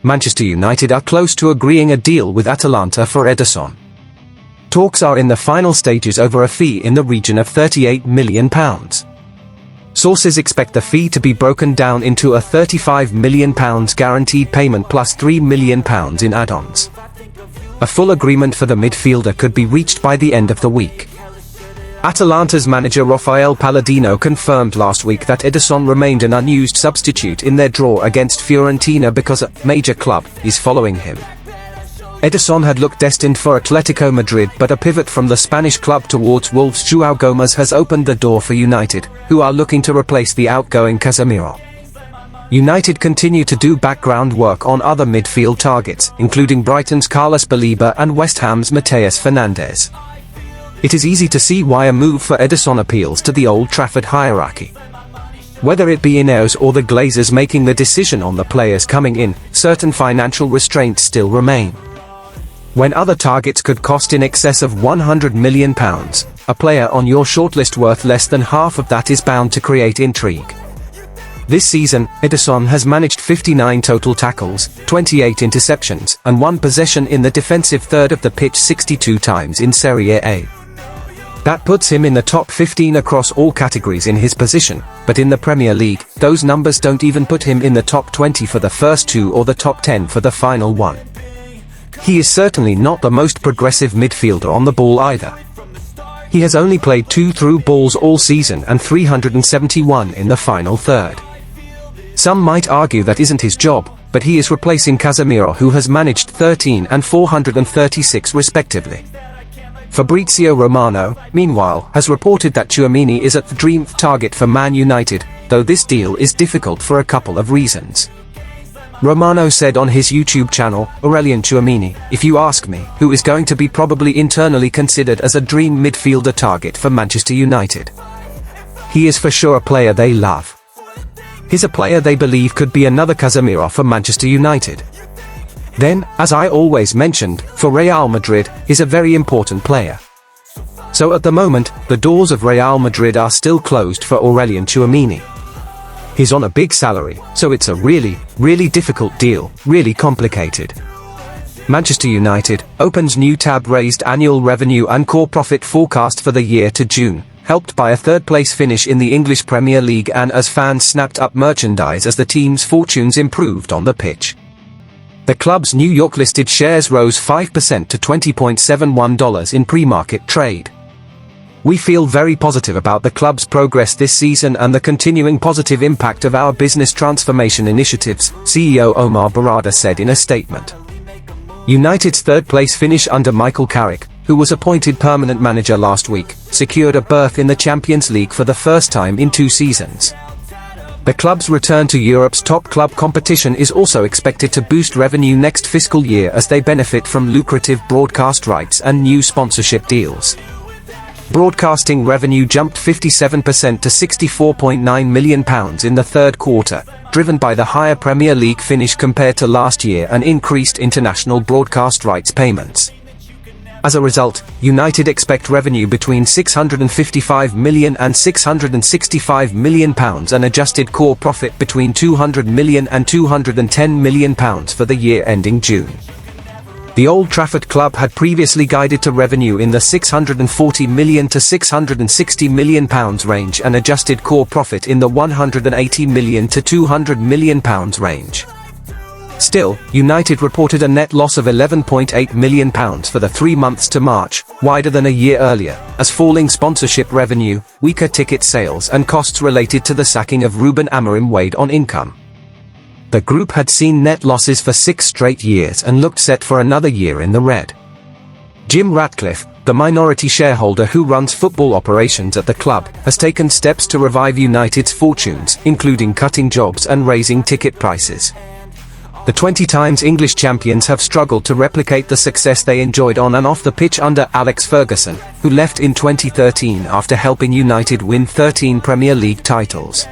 Manchester United are close to agreeing a deal with Atalanta for Ederson. Talks are in the final stages over a fee in the region of £38 million. Sources expect the fee to be broken down into a £35 million guaranteed payment plus £3 million in add-ons. A full agreement for the midfielder could be reached by the end of the week. Atalanta's manager Rafael Palladino confirmed last week that Ederson remained an unused substitute in their draw against Fiorentina because a major club is following him. Ederson had looked destined for Atletico Madrid, but a pivot from the Spanish club towards Wolves' João Gomes has opened the door for United, who are looking to replace the outgoing Casemiro. United continue to do background work on other midfield targets, including Brighton's Carlos Baleba and West Ham's Mateus Fernandes. It is easy to see why a move for Ederson appeals to the Old Trafford hierarchy. Whether it be Ineos or the Glazers making the decision on the players coming in, certain financial restraints still remain. When other targets could cost in excess of £100 million, a player on your shortlist worth less than half of that is bound to create intrigue. This season, Ederson has managed 59 total tackles, 28 interceptions, and 1 possession in the defensive third of the pitch 62 times in Serie A. That puts him in the top 15 across all categories in his position, but in the Premier League, those numbers don't even put him in the top 20 for the first 2 or the top 10 for the final 1. He is certainly not the most progressive midfielder on the ball either. He has only played 2 through balls all season and 371 in the final third. Some might argue that isn't his job, but he is replacing Casemiro, who has managed 13 and 436 respectively. Fabrizio Romano, meanwhile, has reported that Tchouaméni is at the dream target for Man United, though this deal is difficult for a couple of reasons. Romano said on his YouTube channel, Aurélien Tchouaméni, if you ask me, who is going to be probably internally considered as a dream midfielder target for Manchester United. He is for sure a player they love. He's a player they believe could be another Casemiro for Manchester United. Then, as I always mentioned, for Real Madrid, is a very important player. So at the moment, the doors of Real Madrid are still closed for Aurélien Tchouaméni. He's on a big salary, so it's a really difficult deal, really complicated. Manchester United opens new tab, raised annual revenue and core profit forecast for the year to June, helped by a third-place finish in the English Premier League and as fans snapped up merchandise as the team's fortunes improved on the pitch. The club's New York-listed shares rose 5% to $20.71 in pre-market trade. We feel very positive about the club's progress this season and the continuing positive impact of our business transformation initiatives, CEO Omar Barada said in a statement. United's third-place finish under Michael Carrick, who was appointed permanent manager last week, secured a berth in the Champions League for the first time in 2 seasons. The club's return to Europe's top club competition is also expected to boost revenue next fiscal year as they benefit from lucrative broadcast rights and new sponsorship deals. Broadcasting revenue jumped 57% to £64.9 million in the third quarter, driven by the higher Premier League finish compared to last year and increased international broadcast rights payments. As a result, United expect revenue between £655 million and £665 million and adjusted core profit between £200 million and £210 million for the year ending June. The Old Trafford club had previously guided to revenue in the £640 million to £660 million range and adjusted core profit in the £180 million to £200 million range. Still, United reported a net loss of £11.8 million for the 3 months to March, wider than a year earlier, as falling sponsorship revenue, weaker ticket sales and costs related to the sacking of Ruben Amorim weighed on income. The group had seen net losses for 6 straight years and looked set for another year in the red. Jim Ratcliffe, the minority shareholder who runs football operations at the club, has taken steps to revive United's fortunes, including cutting jobs and raising ticket prices. The 20 times English champions have struggled to replicate the success they enjoyed on and off the pitch under Alex Ferguson, who left in 2013 after helping United win 13 Premier League titles.